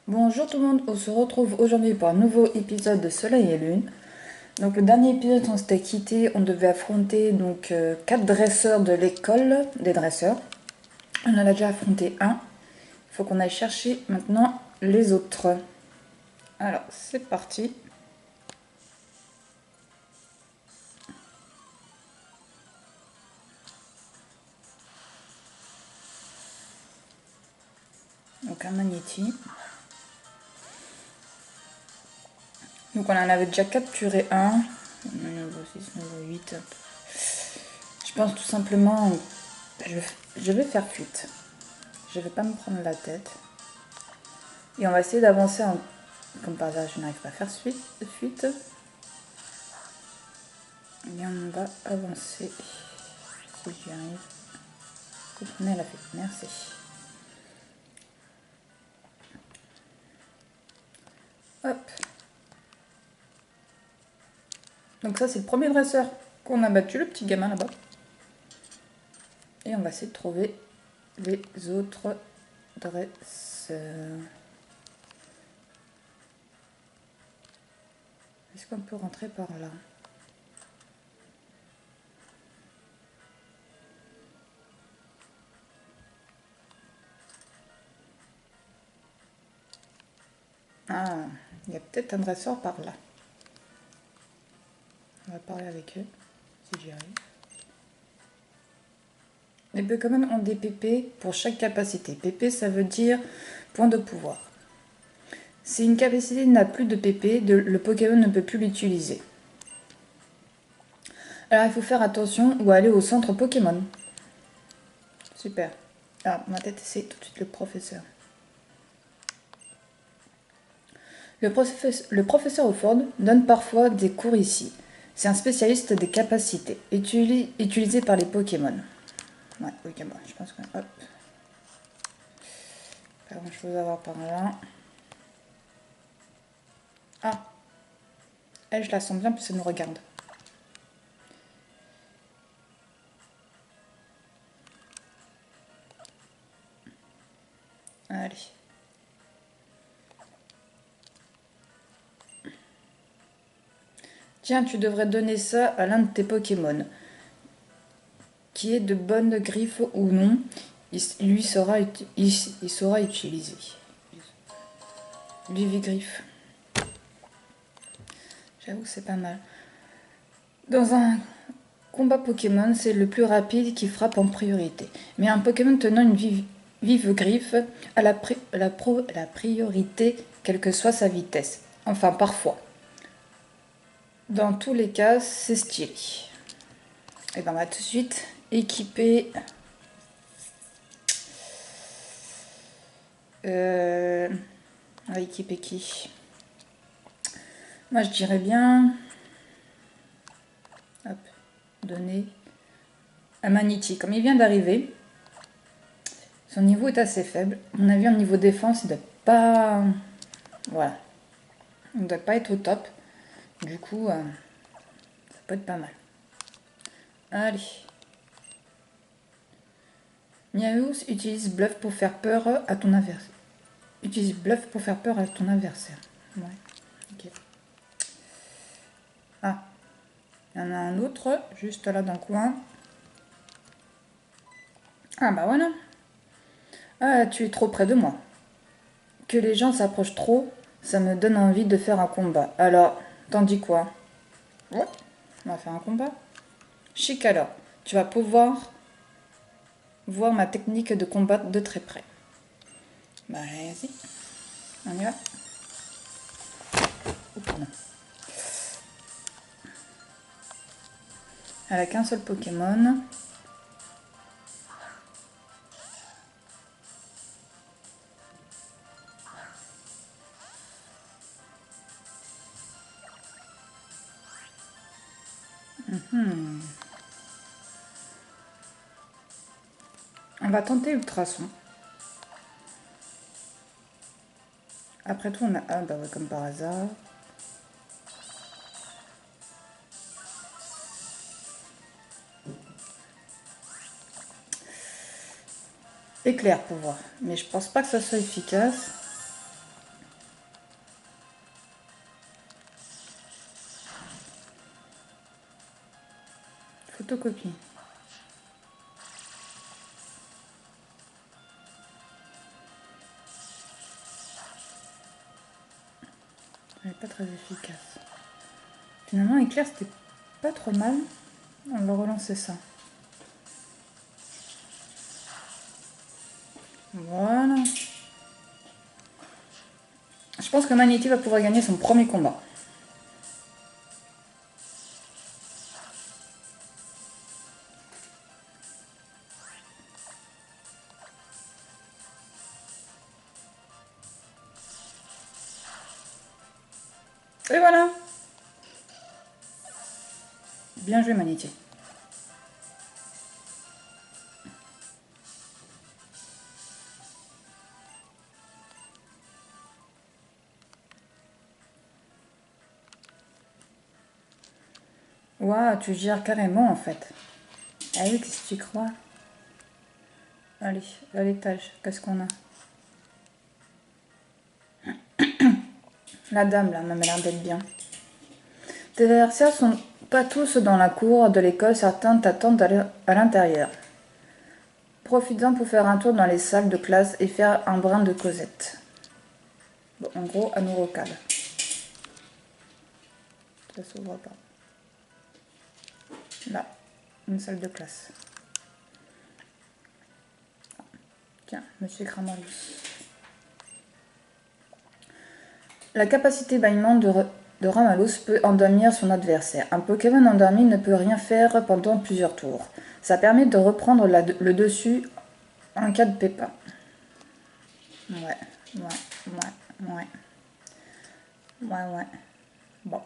Bonjour tout le monde, on se retrouve aujourd'hui pour un nouveau épisode de Soleil et Lune. Donc le dernier épisode on s'était quitté, on devait affronter donc 4 dresseurs de l'école des dresseurs. On en a déjà affronté un, il faut qu'on aille chercher maintenant les autres. Alors c'est parti. Donc un magnéti. Donc on en avait déjà capturé un. Niveau 6, niveau 8. Je pense tout simplement, je vais faire fuite. Je vais pas me prendre la tête. Et on va essayer d'avancer en... Comme par hasard, je n'arrive pas à faire fuite. Et on va avancer. Si j'y arrive. Vous prenez la fuite. Merci. Hop. Donc ça, c'est le premier dresseur qu'on a battu, le petit gamin là-bas. Et on va essayer de trouver les autres dresseurs. Est-ce qu'on peut rentrer par là? Ah, il y a peut-être un dresseur par là. On va parler avec eux, si j'y arrive. Les Pokémon ont des PP pour chaque capacité. PP, ça veut dire point de pouvoir. Si une capacité n'a plus de PP, le Pokémon ne peut plus l'utiliser. Alors il faut faire attention ou aller au centre Pokémon. Super. Ah, on va peut-être essayer tout de suite le professeur. Le professeur Offord donne parfois des cours ici. C'est un spécialiste des capacités, utilisées par les Pokémon. Ouais, ok, bon, je pense que... Hop. Pas grand chose à voir par là. Ah. Elle, je la sens bien, puis elle nous regarde. Allez. Tiens, tu devrais donner ça à l'un de tes Pokémon. Qui est de bonne griffe ou non, il sera utilisé. Griffe. J'avoue que c'est pas mal. Dans un combat Pokémon, c'est le plus rapide qui frappe en priorité. Mais un Pokémon tenant une vive griffe a la priorité, quelle que soit sa vitesse. Enfin, parfois. Dans tous les cas, c'est stylé. Et ben on va tout de suite équiper... On va équiper qui? Moi, je dirais bien... Hop, donner un Magnéti. Comme il vient d'arriver, son niveau est assez faible. À mon avis, au niveau défense, il ne doit pas... Voilà. Il ne doit pas être au top. Du coup, ça peut être pas mal. Allez. Miaus utilise bluff pour faire peur à ton adversaire. Utilise bluff pour faire peur à ton adversaire. Ouais. Ok. Ah. Il y en a un autre, juste là dans le coin. Ah bah voilà. Ah, tu es trop près de moi. Que les gens s'approchent trop, ça me donne envie de faire un combat. Alors, t'en dis quoi? Ouais, on va faire un combat. Chic alors, tu vas pouvoir voir ma technique de combat de très près. Bah vas-y, on y va. Oups, non. Elle a qu'un seul Pokémon. On va tenter Ultrason. Après tout, on a... Ah bah ouais, comme par hasard. Éclair pour voir. Mais je pense pas que ça soit efficace. photocopie. Elle n'est pas très efficace. Finalement, éclair, c'était pas trop mal. On va relancer ça. Voilà. Je pense que Magnéti va pouvoir gagner son premier combat. Et voilà. Bien joué, Magnéti. Waouh, tu gères carrément en fait. Ah oui, qu'est-ce que tu crois? Allez, à l'étage, qu'est-ce qu'on a? La dame là, m'a l'air d'être bien. Tes adversaires sont pas tous dans la cour de l'école, certains t'attendent à l'intérieur. Profites-en pour faire un tour dans les salles de classe et faire un brin de causette. Bon, en gros, à nous recale. Ça s'ouvre pas. Là, une salle de classe. Tiens, monsieur Cramolis. La capacité bâillement de Ramalos peut endormir son adversaire. Un Pokémon endormi ne peut rien faire pendant plusieurs tours. Ça permet de reprendre le dessus en cas de pépin. Ouais. Bon,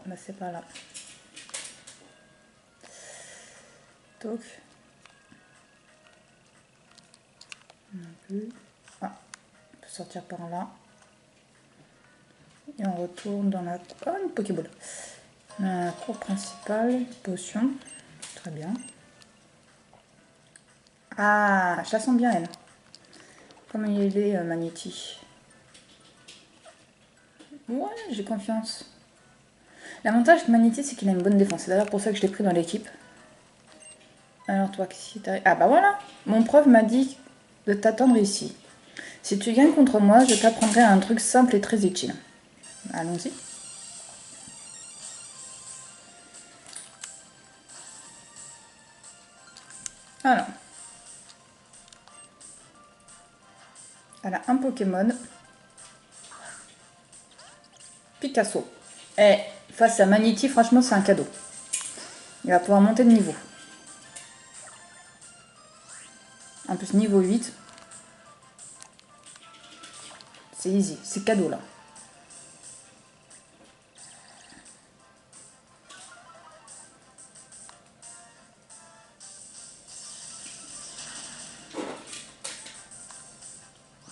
bah c'est pas là. Donc. Non plus. Ah, on peut sortir par là. Et on retourne dans la... Oh, une Pokéball. Dans la cour principale, potion. Très bien. Ah, je la sens bien, elle. Comme il est, Magnéti. Ouais, j'ai confiance. L'avantage de Magnéti, c'est qu'il a une bonne défense. C'est d'ailleurs pour ça que je l'ai pris dans l'équipe. Alors toi, qu'est-ce qui t'arrive? Ah bah voilà. Mon prof m'a dit de t'attendre ici. Si tu gagnes contre moi, je t'apprendrai un truc simple et très utile. Allons-y. Alors. Elle a un Pokémon. Picasso. Et face à Magnéti, franchement, c'est un cadeau. Il va pouvoir monter de niveau. En plus, niveau 8. C'est easy. C'est cadeau, là.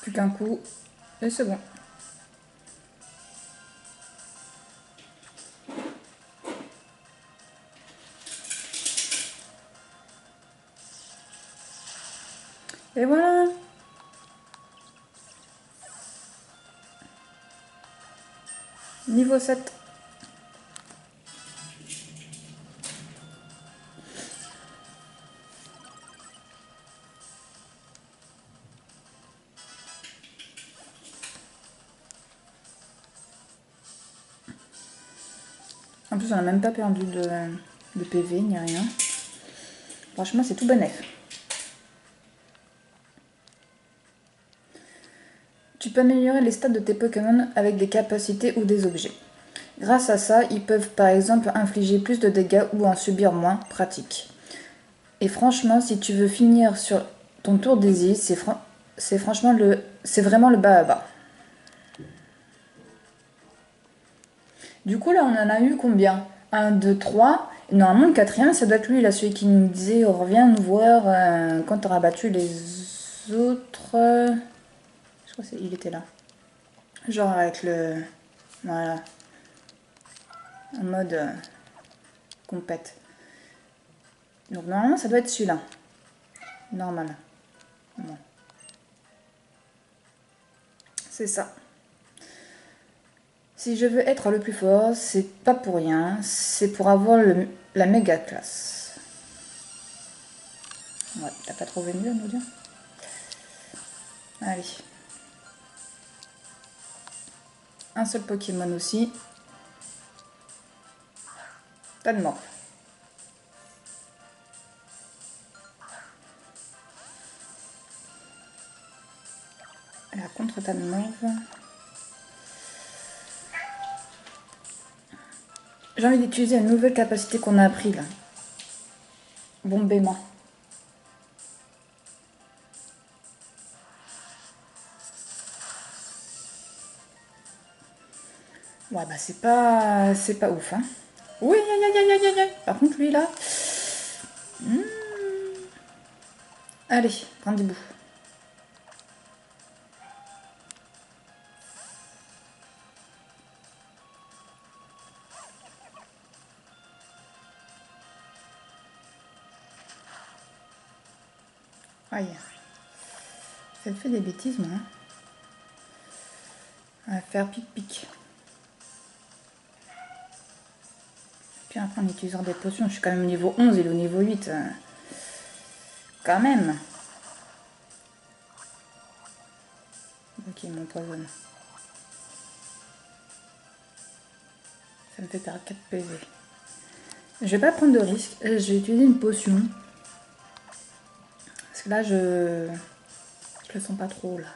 Plus qu'un coup. Et c'est bon. Et voilà. Niveau 7. En plus, on n'a même pas perdu de PV, ni rien. Franchement, c'est tout bénef. Tu peux améliorer les stats de tes Pokémon avec des capacités ou des objets. Grâce à ça, ils peuvent par exemple infliger plus de dégâts ou en subir moins, pratique. Et franchement, si tu veux finir sur ton tour d'Easy, c'est vraiment le bas à bas. Du coup, là, on en a eu combien? 1, 2, 3. Normalement, le quatrième, ça doit être lui, là, celui qui nous disait oh, reviens nous voir quand tu auras battu les autres. Je crois qu'il était là. Genre avec le. Voilà. En mode compète. Donc, normalement, ça doit être celui-là. Normal. Bon. C'est ça. Si je veux être le plus fort, c'est pas pour rien, c'est pour avoir la méga classe. Ouais, t'as pas trouvé mieux à nous dire? Allez. Un seul Pokémon aussi. Pas de mort. La contre Tanemorph. J'ai envie d'utiliser une nouvelle capacité qu'on a appris là. Bombez-moi. Ouais, bah c'est pas ouf, hein. Oui, aïe, aïe, aïe, aïe, aïe, aïe. Par contre, lui, là... Allez, rendez-vous. Aïe. Ça fait des bêtises, moi. Hein. On va faire pic-pic. Puis après, en utilisant des potions, je suis quand même au niveau 11, il est au niveau 8. Quand même. Ok, il m'empoisonne. Ça me fait perdre 4 PV. Je vais pas prendre de risque. Je vais utiliser une potion. Parce que là, je le sens pas trop, là.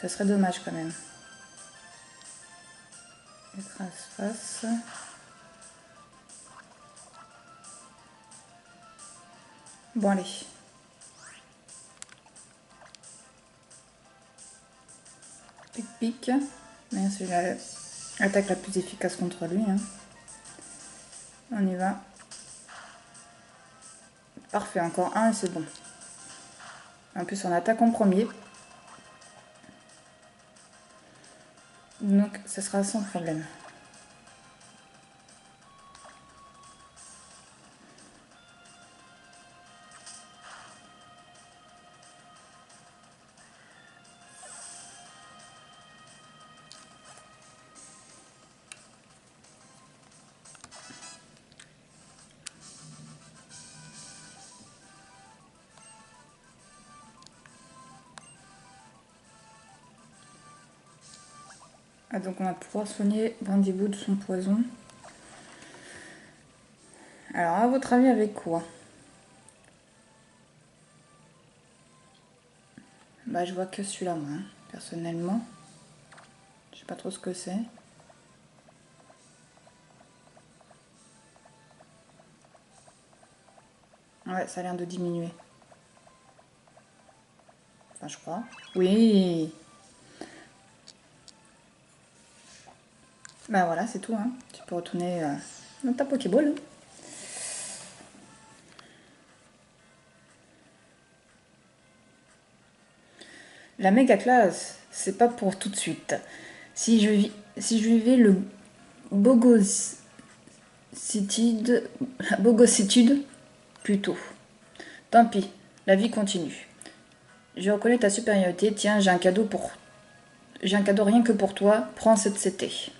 Ça serait dommage, quand même. Écrase face. Bon, allez. Pic-pic. Mais c'est l'attaque la plus efficace contre lui. Hein. On y va. Parfait, encore un et c'est bon. En plus, on attaque en premier. Donc, ça sera sans problème. Ah, donc on va pouvoir soigner Brindibou de son poison. Alors, à votre avis, avec quoi? Bah, je vois que celui-là, moi, hein, personnellement. Je sais pas trop ce que c'est. Ouais, ça a l'air de diminuer. Enfin, je crois. Oui! Bah voilà, c'est tout, hein. Tu peux retourner dans ta Pokéball. La méga classe, c'est pas pour tout de suite. Si je vivais le bogositude, bogositude plutôt. Tant pis, la vie continue. Je reconnais ta supériorité. Tiens, j'ai un cadeau rien que pour toi. Prends cette CT.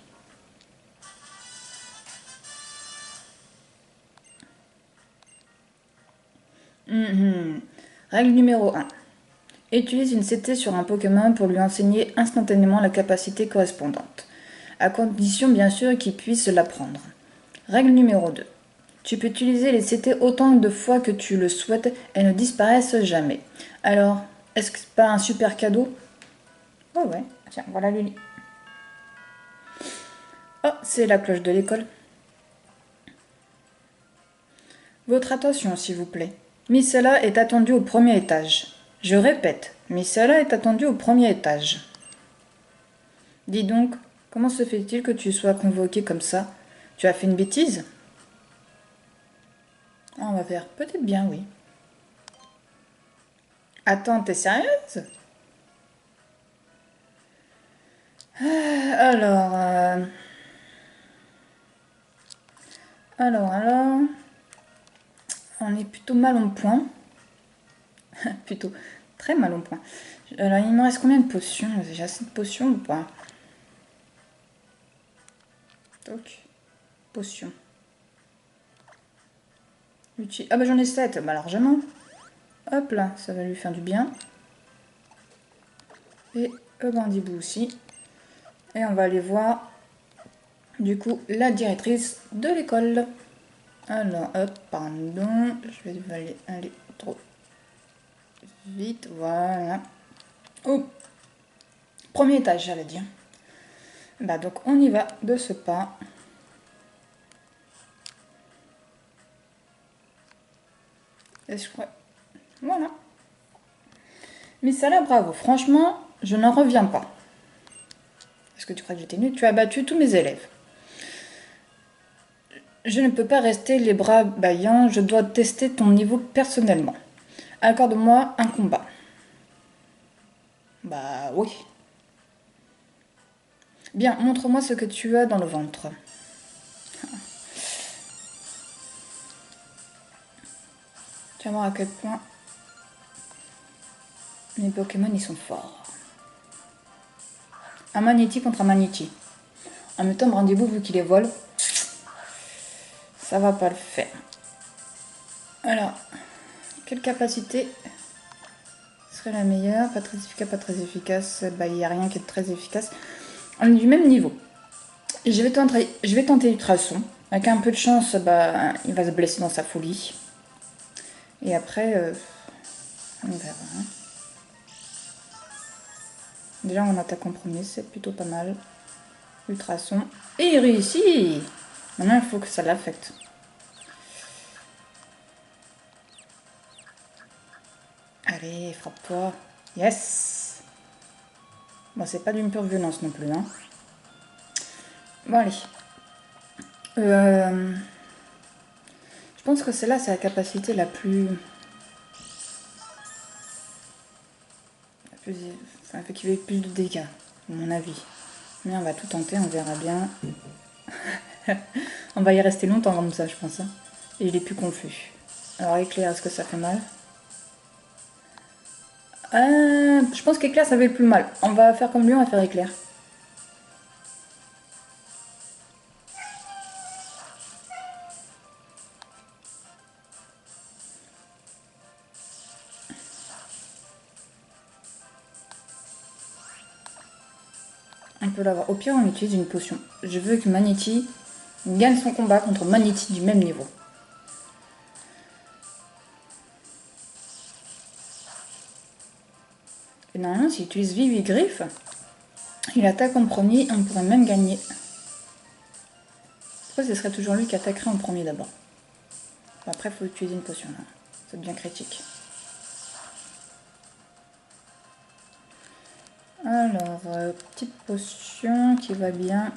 Règle numéro 1. Utilise une CT sur un Pokémon pour lui enseigner instantanément la capacité correspondante. À condition bien sûr qu'il puisse l'apprendre. Règle numéro 2. Tu peux utiliser les CT autant de fois que tu le souhaites, elles ne disparaissent jamais. Alors, est-ce que c'est pas un super cadeau? Oh ouais, tiens, voilà Lily. Oh, c'est la cloche de l'école. Votre attention, s'il vous plaît. Missella est attendue au premier étage. Je répète, Missella est attendue au premier étage. Dis donc, comment se fait-il que tu sois convoqué comme ça? Tu as fait une bêtise? Ah, on va faire peut-être bien, oui. Attends, t'es sérieuse? Alors, alors, on est plutôt mal en point. Plutôt très mal en point. Alors, il me reste combien de potions? J'ai assez de potions ou pas? Donc, potions. Ah bah j'en ai 7, bah largement. Hop là, ça va lui faire du bien. Et Brandibou aussi. Et on va aller voir, du coup, la directrice de l'école. Alors, hop, pardon, je vais aller trop vite, voilà. Oh, premier étage, j'allais dire. Bah donc on y va de ce pas. Et je crois... Voilà. Mais ça là, bravo. Franchement, je n'en reviens pas. Est-ce que tu crois que j'étais nulle? Tu as battu tous mes élèves. Je ne peux pas rester les bras bâillants, je dois tester ton niveau personnellement. Accorde-moi un combat. Bah oui. Bien, montre-moi ce que tu as dans le ventre. Tu vas voir à quel point mes Pokémon ils sont forts. Un Magnéti contre un Magnéti. En même temps, Brandibou, vu qu'il est vol, ça va pas le faire. Alors, quelle capacité serait la meilleure? Pas très efficace, pas très efficace. Bah, il n'y a rien qui est très efficace. On est du même niveau. Et je vais tenter Ultrason. Avec un peu de chance, bah, il va se blesser dans sa folie. Et après, on verra. Déjà, on attaque en premier, c'est plutôt pas mal. Ultrason. Et il réussit! Maintenant, il faut que ça l'affecte. Allez, frappe-toi. Yes! Bon, c'est pas d'une pure violence non plus, hein. Bon, allez. Je pense que celle-là, c'est la capacité la plus... Enfin, fait qu'il y ait plus de dégâts, à mon avis. Mais on va tout tenter, on verra bien. On va y rester longtemps comme ça, je pense. Hein. Et il est plus confus. Alors, éclair, est-ce que ça fait mal? Je pense qu'éclair, ça fait le plus mal. On va faire comme lui, on va faire éclair. On peut l'avoir. Au pire, on utilise une potion. Je veux que Magnéti gagne son combat contre Magnéti du même niveau. Et normalement, s'il utilise Vivi-Griffe, il attaque en premier et on pourrait même gagner. Pourquoi ce serait toujours lui qui attaquerait en premier d'abord? Après, il faut utiliser une potion. Là. Ça devient critique. Alors, petite potion qui va bien.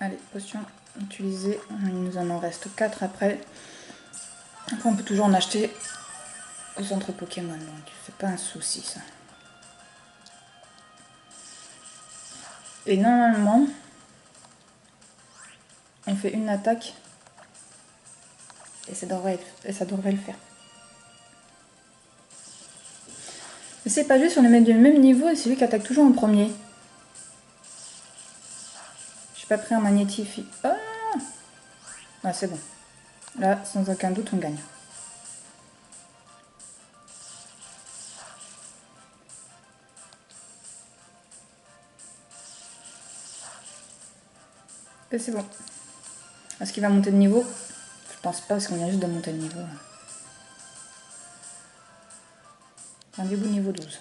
Allez, potion utilisée. Il nous en reste 4 après. Après, on peut toujours en acheter au centre Pokémon. Donc, c'est pas un souci, ça. Et normalement, on fait une attaque. Et ça devrait le faire. Mais c'est pas juste, on les met du même niveau et c'est lui qui attaque toujours en premier. J'ai pas pris un magnétifie. Ah, c'est bon. Là, sans aucun doute, on gagne. Et c'est bon. Est-ce qu'il va monter de niveau? Je pense pas, parce qu'on vient juste de monter de niveau. Rendez-vous niveau 12.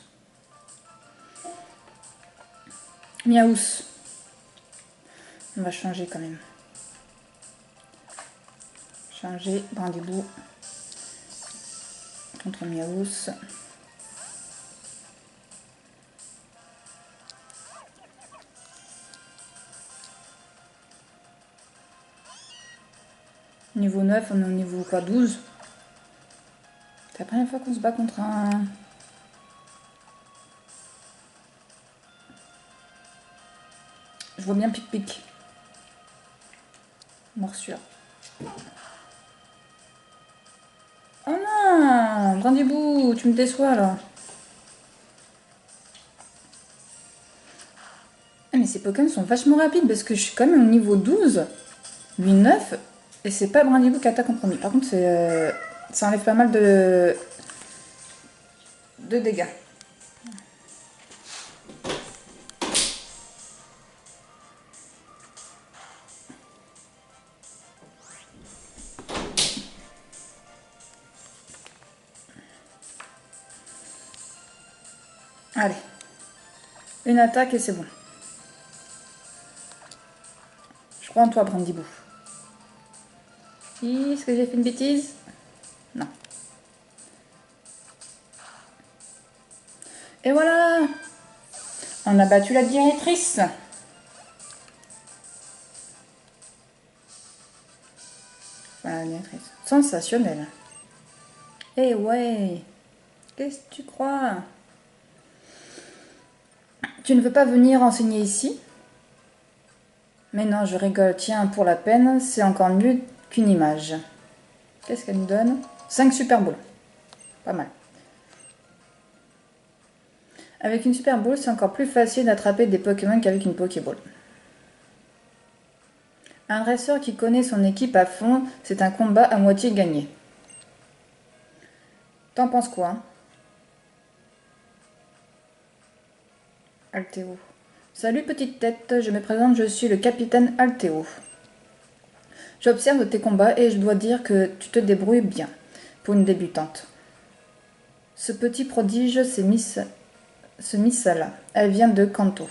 Miaous. On va changer quand même. Changer Brindibou contre Miaous. Niveau 9, on est au niveau quoi, 12. C'est la première fois qu'on se bat contre un... Je vois bien pic-pic. Morsure. Oh non, Brindibou, tu me déçois là. Ah mais ces Pokémon sont vachement rapides parce que je suis quand même au niveau 12. Lui 9. Et c'est pas Brindibou qui attaque en premier. Par contre, ça enlève pas mal de dégâts. Allez. Une attaque et c'est bon. Je crois en toi, Brindibou. Est-ce que j'ai fait une bêtise? Non. Et voilà! On a battu la directrice. Enfin, la directrice. Sensationnel. Eh ouais! Qu'est-ce que tu crois? Tu ne veux pas venir enseigner ici? Mais non, je rigole. Tiens, pour la peine, c'est encore mieux qu'une image. Qu'est-ce qu'elle nous donne? 5 Super Balls. Pas mal. Avec une Super Ball, c'est encore plus facile d'attraper des Pokémon qu'avec une Pokéball. Un dresseur qui connaît son équipe à fond, c'est un combat à moitié gagné. T'en penses quoi? Altéo. Salut petite tête, je me présente, je suis le capitaine Altéo. J'observe tes combats et je dois dire que tu te débrouilles bien pour une débutante. Ce petit prodige, c'est Missala. Elle vient de Kanto.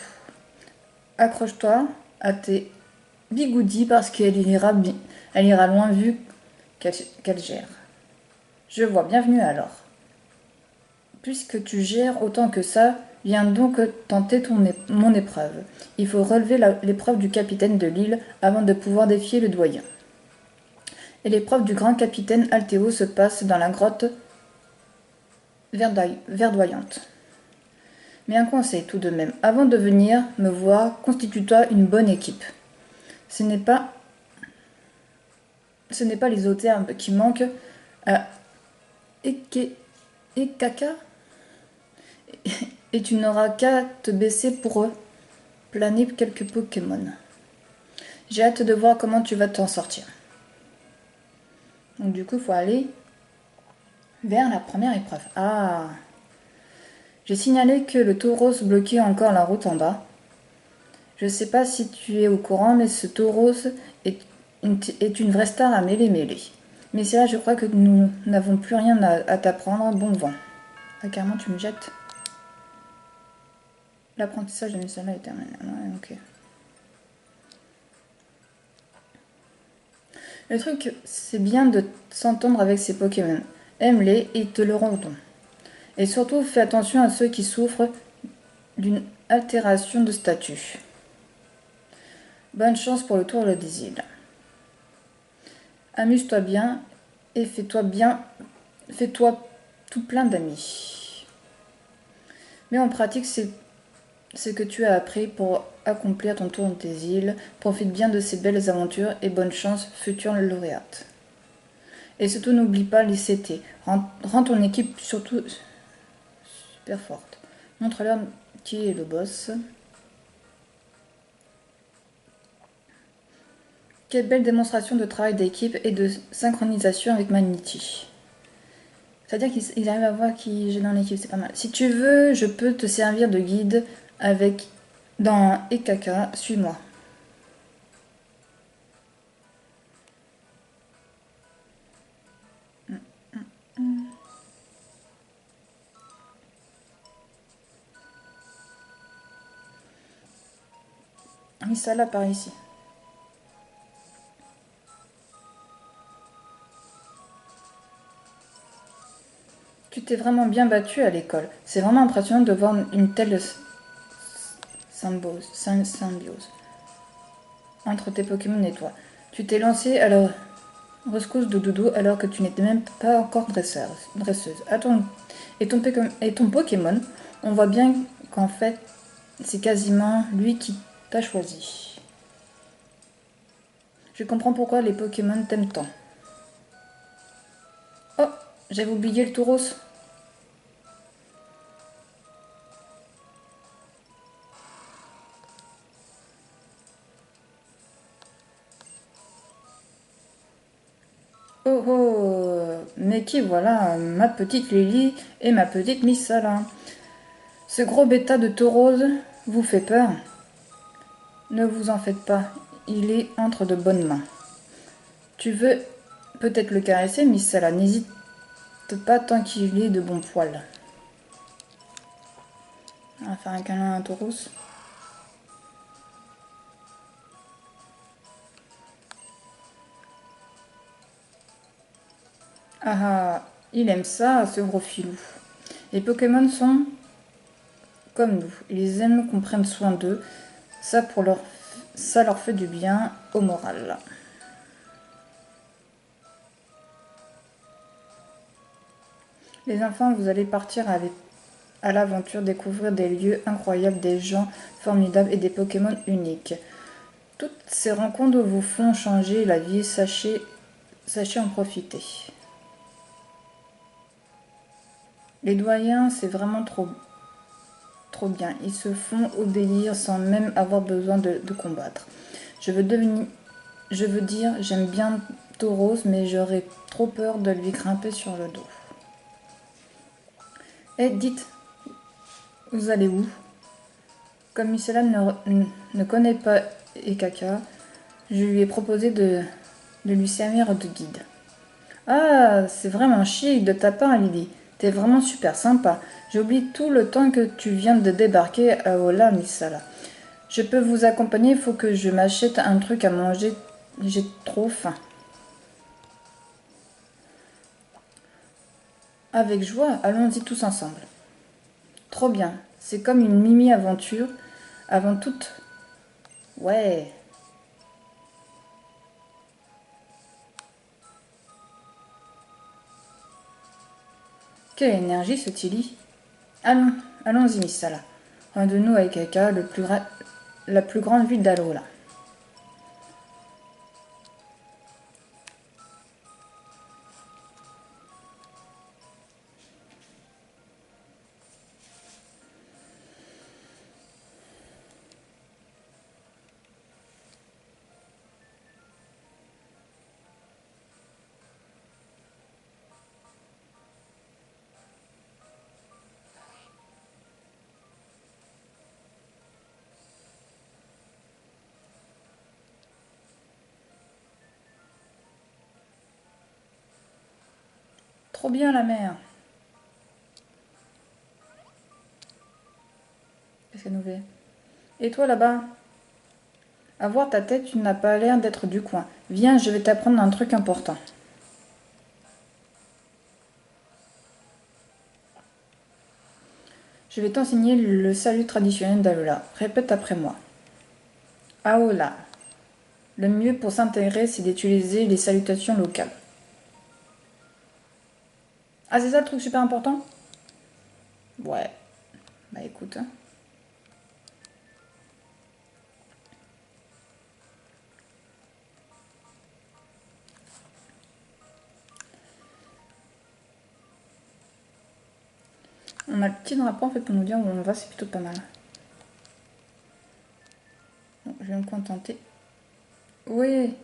Accroche-toi à tes bigoudis parce qu'elle elle ira loin vu qu'elle gère. Je vois, bienvenue alors. Puisque tu gères autant que ça, viens donc tenter mon épreuve. Il faut relever l'épreuve du capitaine de l'île avant de pouvoir défier le doyen. Et l'épreuve du grand capitaine Altéo se passe dans la grotte verdoyante. Mais un conseil tout de même, avant de venir me voir, constitue-toi une bonne équipe. Ce n'est pas les termes qui manquent à Ekaka et tu n'auras qu'à te baisser pour planer quelques Pokémon. J'ai hâte de voir comment tu vas t'en sortir. Donc du coup, il faut aller vers la première épreuve. Ah! J'ai signalé que le taureau bloquait encore la route en bas. Je sais pas si tu es au courant, mais ce taureau est une vraie star à mêler. Mais c'est là, je crois que nous n'avons plus rien à t'apprendre. Bon vent. Ah, carrément, tu me jettes. L'apprentissage de Missala est terminé. Ouais, ok. Le truc, c'est bien de s'entendre avec ces Pokémon. Aime-les et te le rendront. Et surtout, fais attention à ceux qui souffrent d'une altération de statut. Bonne chance pour le tour des îles. Amuse-toi bien et fais-toi tout plein d'amis. Mais en pratique, c'est ce que tu as appris pour accomplir ton tour des îles. Profite bien de ces belles aventures et bonne chance, future lauréate. Et surtout, n'oublie pas les CT. Rends ton équipe surtout super forte. Montre-leur qui est le boss. Quelle belle démonstration de travail d'équipe et de synchronisation avec Magnity. C'est-à-dire qu'ils arrivent à voir qui j'ai dans l'équipe, c'est pas mal. Si tu veux, je peux te servir de guide dans Ekaka. Suis-moi. Misala par ici. Tu t'es vraiment bien battu à l'école. C'est vraiment impressionnant de voir une telle symbiose entre tes Pokémon et toi. Tu t'es lancé à la rescousse de Doudou alors que tu n'étais même pas encore dresseuse. Et ton Pokémon, on voit bien qu'en fait, c'est quasiment lui qui t'a choisi. Je comprends pourquoi les Pokémon t'aiment tant. Oh, j'avais oublié le taureau. Oh oh, mais qui voilà, ma petite Lily et ma petite Miss Sala. Ce gros bêta de taurose vous fait peur? Ne vous en faites pas, il est entre de bonnes mains. Tu veux peut-être le caresser, Miss Sala, n'hésite pas tant qu'il est de bons poils. On va faire un câlin à un taureau. Ah ah, il aime ça, ce gros filou. Les Pokémon sont comme nous. Ils aiment qu'on prenne soin d'eux. Ça leur fait du bien au moral. Les enfants, vous allez partir à l'aventure, découvrir des lieux incroyables, des gens formidables et des Pokémon uniques. Toutes ces rencontres vous font changer la vie, sachez en profiter. Les doyens, c'est vraiment trop bien. Ils se font obéir sans même avoir besoin de combattre. Je veux dire, j'aime bien Tauros, mais j'aurais trop peur de lui grimper sur le dos. Eh, dites, vous allez où? Comme Micela ne connaît pas Ekaka, je lui ai proposé de lui servir de guide. Ah, c'est vraiment chic de ta part, Lily. T'es vraiment super sympa. J'oublie tout le temps que tu viens de débarquer à Ola, Missala. Je peux vous accompagner, il faut que je m'achète un truc à manger. J'ai trop faim. Avec joie, allons-y tous ensemble. Trop bien. C'est comme une mimi-aventure. Avant toute. Ouais. Quelle énergie ce Tilly. Allons-y, Miss Sala. Rendez-nous avec Eka, la plus grande ville d'Alola. Trop bien la mer. Qu'est-ce qu'elle nous fait? Et toi là-bas? À voir ta tête, tu n'as pas l'air d'être du coin. Viens, je vais t'apprendre un truc important. Je vais t'enseigner le salut traditionnel d'Alola. Répète après moi. Aola. Le mieux pour s'intégrer, c'est d'utiliser les salutations locales. Ah, c'est ça le truc super important? Ouais. Bah écoute. Hein. On a le petit drapeau en fait pour nous dire où on va, c'est plutôt pas mal. Bon, je vais me contenter. Oui,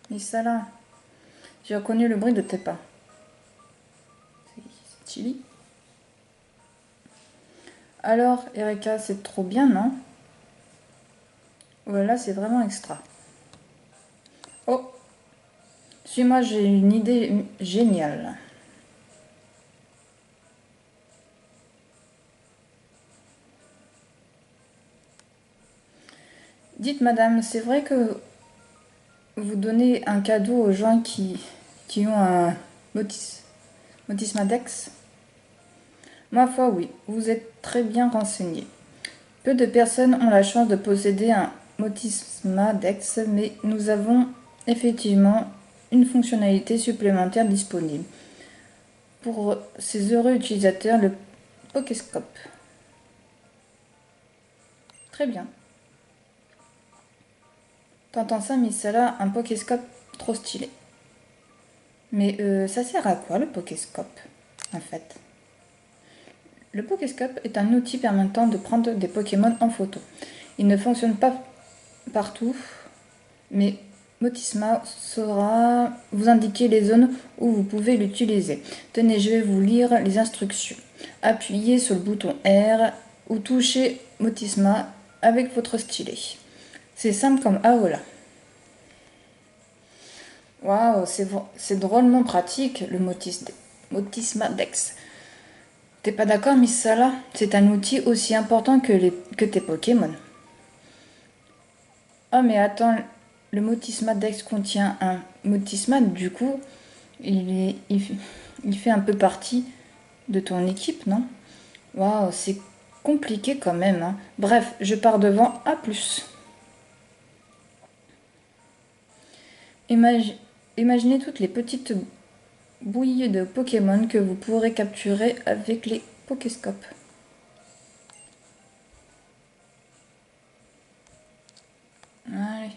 Missala. J'ai reconnu le bruit de tes pas. C'est Chili. Alors, Erika, c'est trop bien, non? Voilà, c'est vraiment extra. Oh, suis-moi, j'ai une idée géniale. Dites, madame, c'est vrai que vous donnez un cadeau aux gens qui ont un motismadex? Ma foi, oui, vous êtes très bien renseigné. Peu de personnes ont la chance de posséder un motismadex, mais nous avons effectivement une fonctionnalité supplémentaire disponible. Pour ces heureux utilisateurs, le Pokéscope. Très bien. T'entends ça, Missala, un Pokéscope trop stylé. Mais ça sert à quoi le Pokéscope, en fait? Le Pokéscope est un outil permettant de prendre des Pokémon en photo. Il ne fonctionne pas partout, mais Motisma saura vous indiquer les zones où vous pouvez l'utiliser. Tenez, je vais vous lire les instructions. Appuyez sur le bouton R ou touchez Motisma avec votre stylet. C'est simple comme ah voilà. Waouh, c'est drôlement pratique le Motisma Dex. T'es pas d'accord, Miss Sala? C'est un outil aussi important que tes Pokémon. Oh mais attends, le Motisma Dex contient un Motisma, du coup, il fait un peu partie de ton équipe, non? Waouh, c'est compliqué quand même, hein. Bref, je pars devant, à plus. Imaginez toutes les petites bouillies de Pokémon que vous pourrez capturer avec les Pokéscopes. Allez.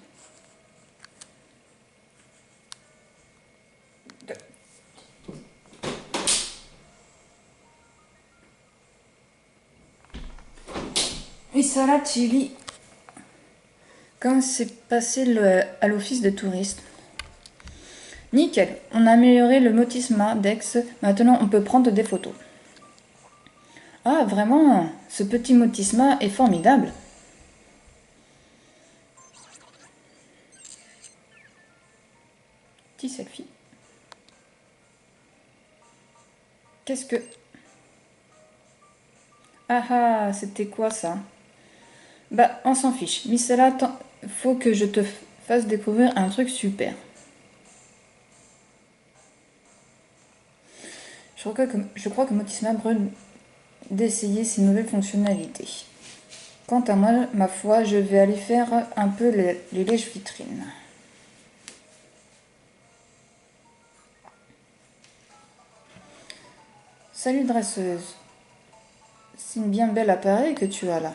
Et ça là, tu lis. Quand c'est passé à l'office de touristes. Nickel, on a amélioré le Motisma Dex. Maintenant, on peut prendre des photos. Ah, vraiment, ce petit Motisma est formidable. Petit selfie. Qu'est-ce que... Ah ah, c'était quoi ça? Bah, on s'en fiche. Missela, faut que je te fasse découvrir un truc super. Je crois que Motisma brûle d'essayer ces nouvelles fonctionnalités. Quant à moi, ma foi, je vais aller faire un peu les lèches-vitrines. Salut dresseuse. C'est une bien belle appareil que tu as là.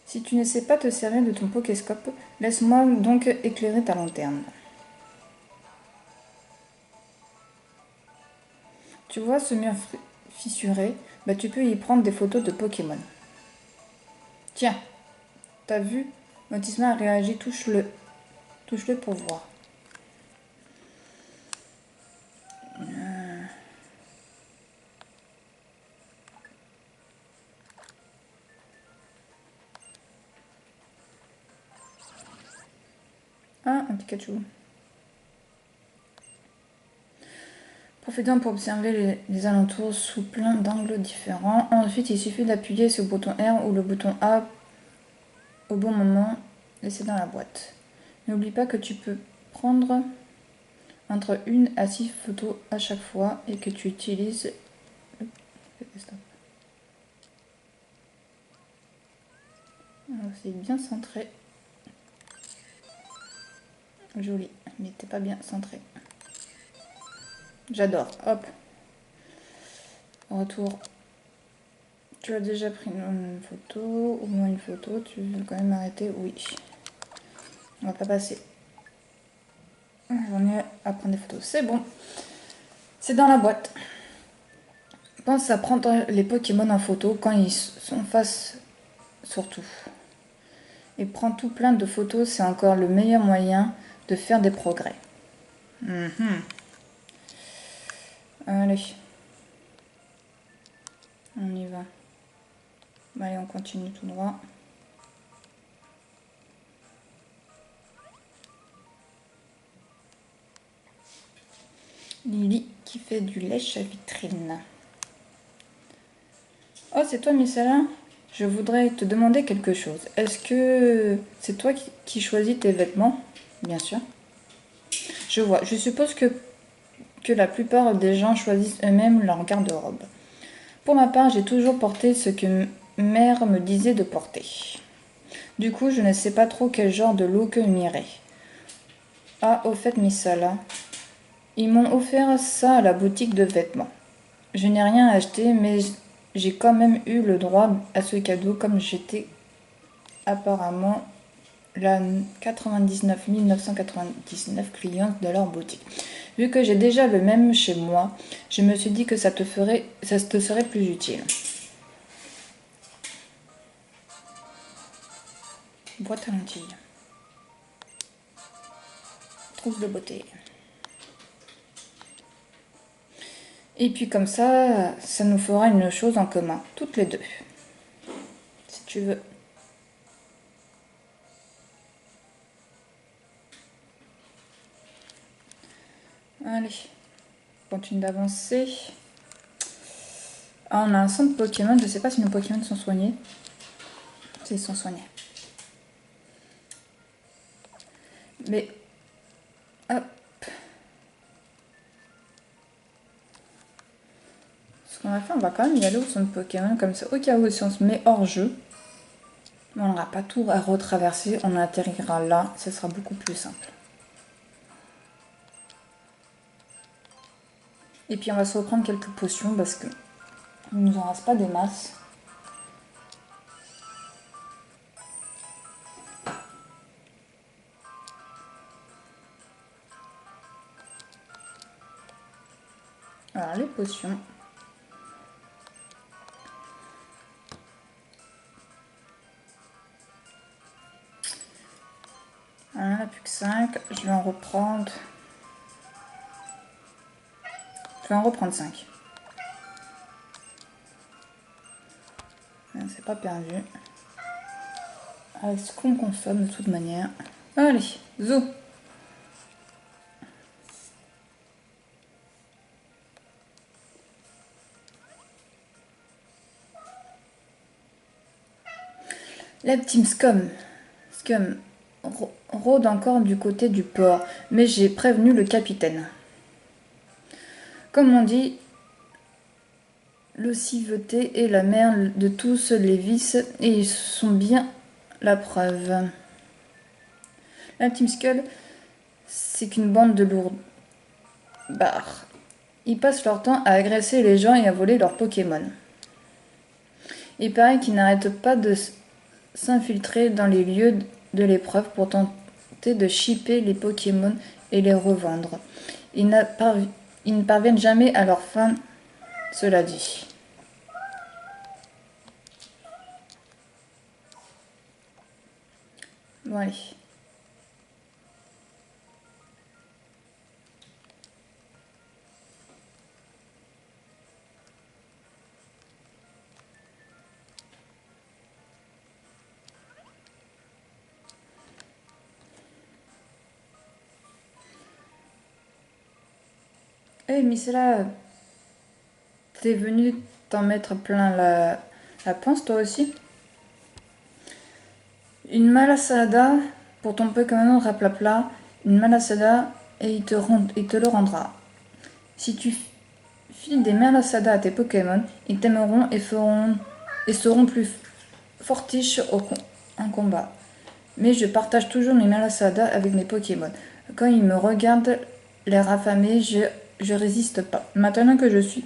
Si tu ne sais pas te servir de ton Pokéscope, laisse-moi donc éclairer ta lanterne. Tu vois ce mur fissuré? Bah tu peux y prendre des photos de Pokémon. Tiens, t'as vu? Motisma a réagi, touche-le. Touche-le pour voir. Ah, un Pikachu. Profitons pour observer les alentours sous plein d'angles différents. Ensuite, il suffit d'appuyer sur le bouton R ou le bouton A au bon moment. Laissez dans la boîte. N'oublie pas que tu peux prendre entre 1 à 6 photos à chaque fois et que tu utilises... C'est bien centré. Joli, mais t'es pas bien centré. J'adore. Hop. Retour. Tu as déjà pris une photo, au moins une photo. Tu veux quand même arrêter? Oui. On va pas passer. J'en ai à prendre des photos. C'est bon. C'est dans la boîte. Pense à prendre les Pokémon en photo quand ils sont face surtout. Et prendre tout plein de photos, c'est encore le meilleur moyen de faire des progrès. Allez. On y va. Allez, on continue tout droit. Lily qui fait du lèche à vitrine. Oh, c'est toi, Missala? Je voudrais te demander quelque chose. Est-ce que c'est toi qui choisis tes vêtements? Bien sûr. Je vois. Je suppose que la plupart des gens choisissent eux-mêmes leur garde-robe. Pour ma part, j'ai toujours porté ce que mère me disait de porter. Du coup, je ne sais pas trop quel genre de look m'irait. Ah, au fait, Missala, ils m'ont offert ça à la boutique de vêtements. Je n'ai rien acheté, mais j'ai quand même eu le droit à ce cadeau comme j'étais apparemment la 99 999 cliente de leur boutique. Vu que j'ai déjà le même chez moi, je me suis dit que ça te serait plus utile. Boîte à lentilles. Trousse de beauté. Et puis comme ça nous fera une chose en commun, toutes les deux. Si tu veux. Allez, continue d'avancer. Ah, on a un centre Pokémon, je sais pas si nos Pokémon sont soignés. Si, ils sont soignés. Mais... hop. Ce qu'on va faire, on va quand même y aller au centre Pokémon, comme ça, au cas où si on se met hors jeu, on n'aura pas tout à retraverser, on atterrira là, ce sera beaucoup plus simple. Et puis on va se reprendre quelques potions parce que il nous en reste pas des masses. Alors les potions. On en a plus que 5, je vais en reprendre. Je vais en reprendre 5. C'est pas perdu. Avec ce qu'on consomme de toute manière. Allez, zo. La team Scum rôde encore du côté du port, mais j'ai prévenu le capitaine. Comme on dit, l'oisiveté est la mère de tous les vices et ils sont bien la preuve. La Team Skull, c'est qu'une bande de lourds-barres. Ils passent leur temps à agresser les gens et à voler leurs Pokémon. Il paraît qu'ils n'arrêtent pas de s'infiltrer dans les lieux de l'épreuve pour tenter de shipper les Pokémon et les revendre. Ils ne parviennent jamais à leur fin, cela dit. Bon allez. Eh, mais c'est là, t'es venu t'en mettre plein la panse toi aussi? Une malasada pour ton Pokémon Raplapla, une malasada et il te le rendra. Si tu files des malasadas à tes Pokémon, ils t'aimeront et seront plus fortiches en combat. Mais je partage toujours mes malasadas avec mes Pokémon. Quand ils me regardent l'air affamé, je résiste pas. Maintenant que je suis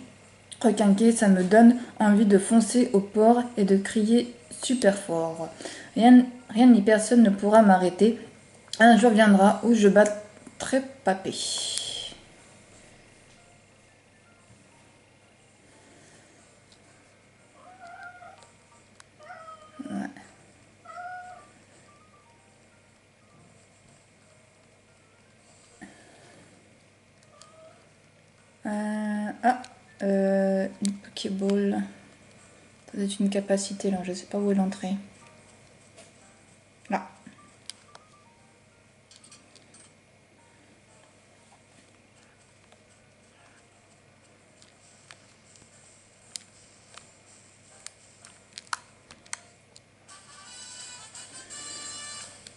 requinqué, ça me donne envie de foncer au port et de crier super fort. Rien ni personne ne pourra m'arrêter. Un jour viendra où je battrai Papé. Ouais. Une Pokéball. Ça doit être une capacité là, je sais pas où est l'entrée. Là.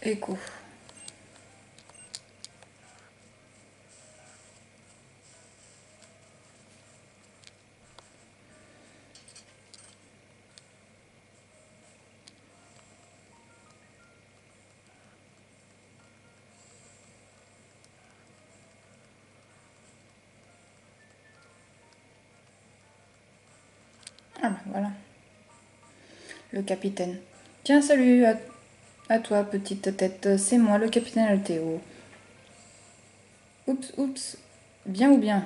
Écho. Ah ben voilà. Le capitaine. Tiens, salut à toi, petite tête. C'est moi, le capitaine Alteo. Oups. Bien ou bien?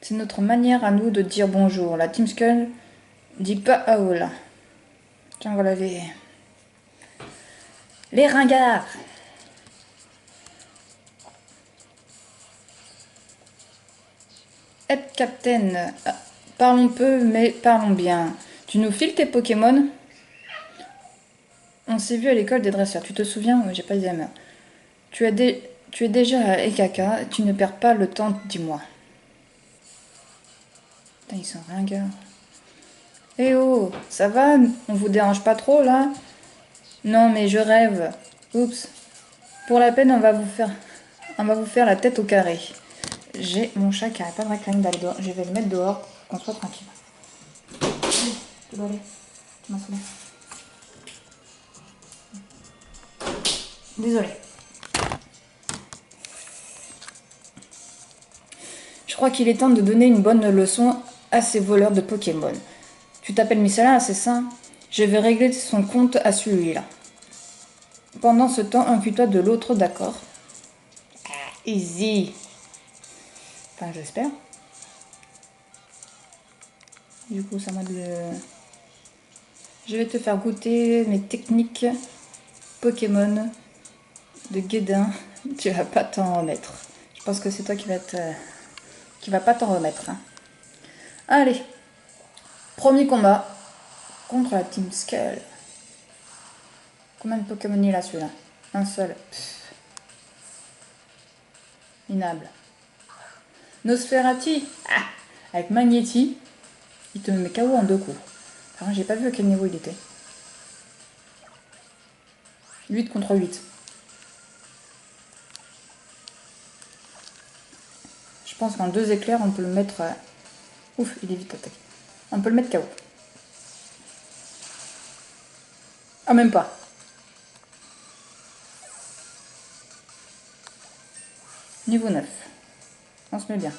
C'est notre manière à nous de dire bonjour. La Team Skull dit pas Aola. Tiens, voilà les... Les ringards. Aide Captain. Parlons peu, mais parlons bien. Tu nous files tes Pokémon? On s'est vu à l'école des dresseurs. Tu te souviens? J'ai pas dit à mère. Tu es déjà à Ekaka. Tu ne perds pas le temps, dis-moi. Putain, ils sont ringards. Eh oh, ça va? On vous dérange pas trop, là? Non, mais je rêve. Oups. Pour la peine, on va vous faire la tête au carré. J'ai mon chat qui arrête pas de réclamer d'aller dehors. Je vais le mettre dehors pour qu'on soit tranquille. Tu dois aller. Tu m'as saoulé. Désolée. Je crois qu'il est temps de donner une bonne leçon à ces voleurs de Pokémon. Tu t'appelles Missala, c'est ça? Je vais régler son compte à celui-là. Pendant ce temps, occupe-toi de l'autre, d'accord? Easy. Enfin, j'espère. Du coup, ça m'a de... Je vais te faire goûter mes techniques Pokémon de Guédin. Tu vas pas t'en remettre. Je pense que c'est toi qui va pas t'en remettre. Hein. Allez. Premier combat contre la Team Skull. Combien de Pokémon il a celui-là? Un seul. Pff. Minable. Nosferati. Ah, avec Magnéti. Il te met KO en 2 coups. Par contre, j'ai pas vu à quel niveau il était. 8 contre 8. Je pense qu'en 2 éclairs, on peut le mettre... Ouf, il est vite attaqué. On peut le mettre KO. Ah, même pas. Niveau 9. On se met bien.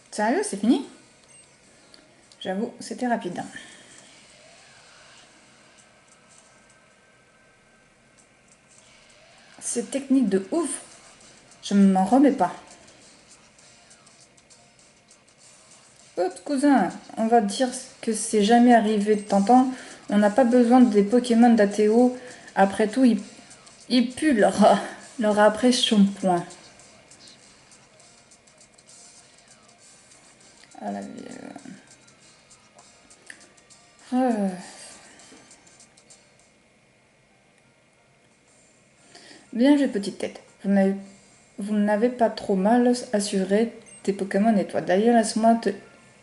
Sérieux, c'est fini? J'avoue, c'était rapide. Cette technique de ouf, je ne m'en remets pas. Hop, cousin, on va dire que c'est jamais arrivé de t'entendre. On n'a pas besoin des Pokémon d'Athéo. Après tout, ils puent leur après shampoing. Ah, la vie. Bien joué, petite tête. Vous n'avez pas trop mal assuré tes Pokémon et toi. D'ailleurs, laisse-moi te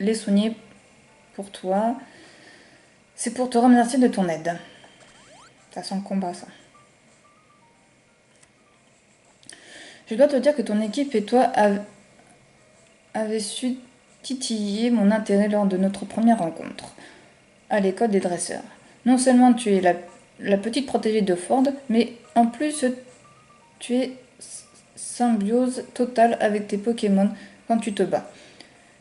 les soigner pour toi. C'est pour te remercier de ton aide. Ça sent le combat, ça. Je dois te dire que ton équipe et toi avez su titiller mon intérêt lors de notre première rencontre à l'école des dresseurs. Non seulement tu es la petite protégée de Ford, mais en plus tu es symbiose totale avec tes Pokémon quand tu te bats.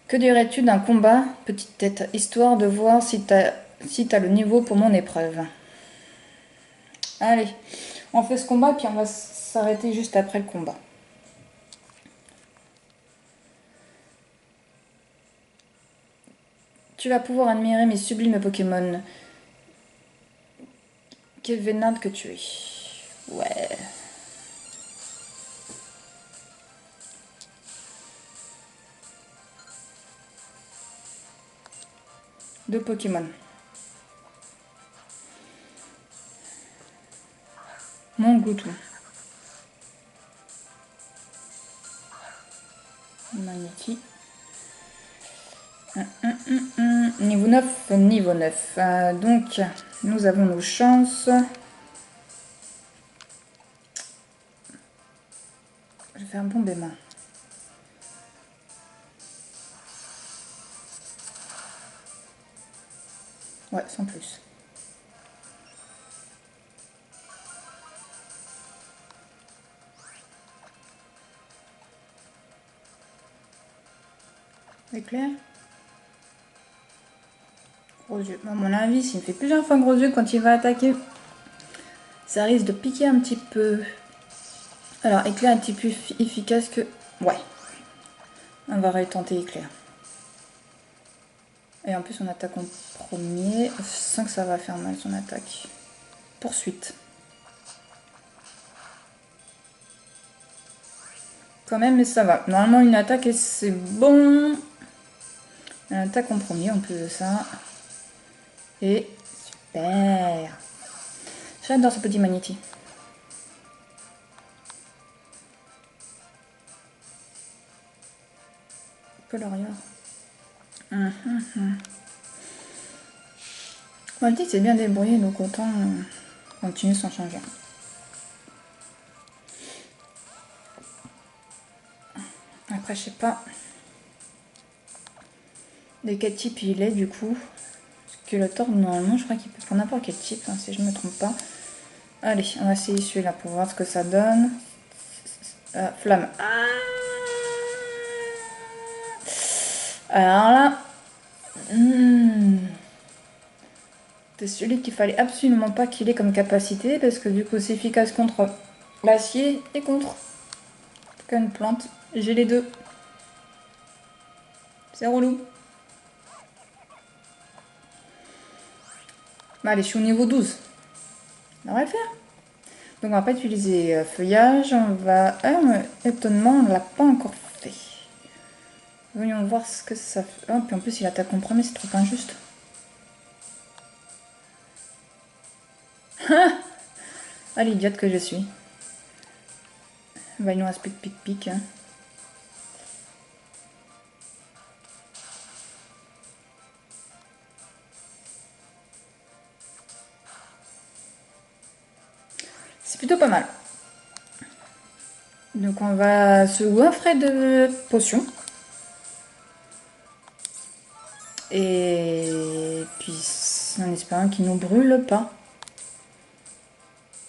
Que dirais-tu d'un combat, petite tête, histoire de voir si t'as le niveau pour mon épreuve? Allez, on fait ce combat puis on va s'arrêter juste après le combat. Tu vas pouvoir admirer mes sublimes Pokémon. Quel vénard que tu es. Ouais. Deux Pokémon. Mon Gloutou. Magnéti. Niveau 9, niveau 9. Donc, nous avons nos chances. Je vais faire un bon béma. Ouais, sans plus. Éclair. Gros yeux. À mon avis, s'il me fait plusieurs fois gros yeux quand il va attaquer, ça risque de piquer un petit peu. Alors, éclair est un petit peu plus efficace que... Ouais. On va retenter éclair. Et en plus on attaque en premier. Je sens que ça va faire mal son attaque. Poursuite. Quand même, mais ça va. Normalement une attaque et c'est bon. Une attaque en premier en plus de ça. Et super. J'adore ce petit Magnéti. Coloria. Magnéti c'est bien débrouillé, donc autant continuer sans changer. Après, je sais pas de quel type il est du coup. Skeletor, normalement, je crois qu'il peut prendre n'importe quel type, hein, si je me trompe pas. Allez, on va essayer celui-là pour voir ce que ça donne. Flamme. Alors là, c'est celui qu'il fallait absolument pas qu'il ait comme capacité, parce que du coup c'est efficace contre l'acier et contre une plante. J'ai les deux. C'est relou. Bah, allez, je suis au niveau 12. On va le faire. Donc on va pas utiliser feuillage, on va... étonnement, on l'a pas encore fait. Voyons voir ce que ça fait. Oh, puis en plus il attaque en premier, c'est trop injuste. Ah, l'idiote que je suis. Bah, il nous reste plus de pic-pic. Hein. C'est plutôt pas mal. Donc on va se goinfrer de potions. Et puis en espérant qu'il ne nous brûle pas.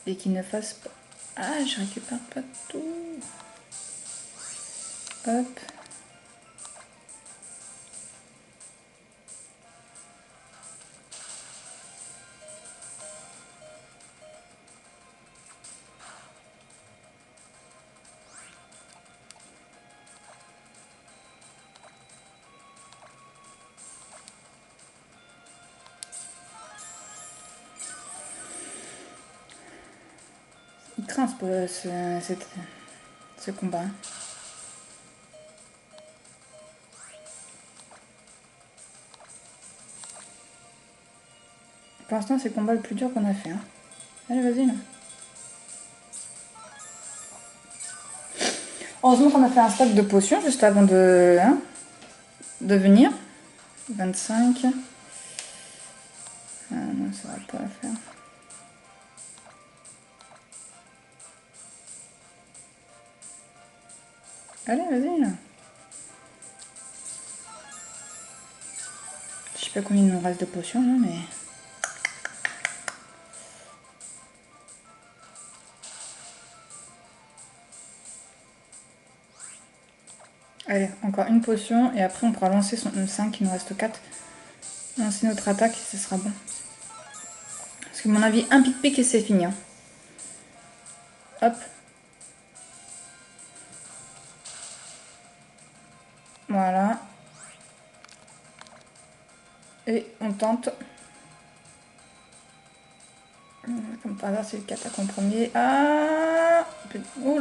Et qu'il ne fasse pas... Ah, je récupère pas tout. Hop. Il craint ce combat. Pour l'instant, c'est le combat le plus dur qu'on a fait. Hein. Allez, vas-y, là. Heureusement qu'on a fait un stock de potions juste avant de venir. 25. Ah non, ça va pas la faire. Allez, vas-y, là. Je sais pas combien il nous reste de potions, là, mais... Allez, encore une potion, et après on pourra lancer son 5, il nous reste 4. Lancer notre attaque, et ce sera bon. Parce que à mon avis, un pic-pic et c'est fini. Hein. Hop. Voilà. Et on tente. Comme par hasard, c'est le qui attaque en premier. Ah, oh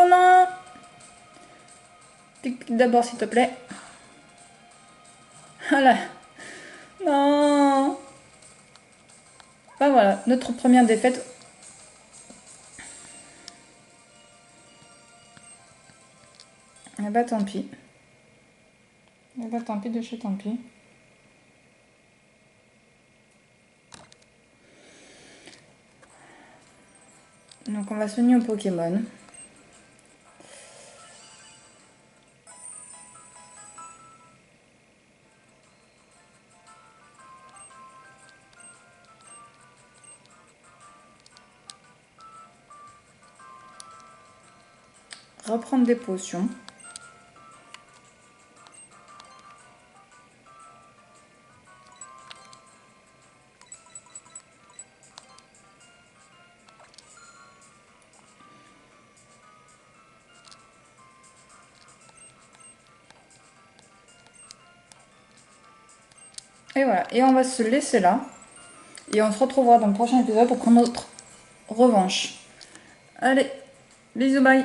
non. Pique d'abord, s'il te plaît. Voilà. Non. Bah voilà, notre première défaite. Ah bah tant pis. Ah bah tant pis de chez tant pis. Donc on va soigner au Pokémon. Reprendre des potions. Et voilà, et on va se laisser là. Et on se retrouvera dans le prochain épisode pour prendre notre revanche. Allez, bisous, bye.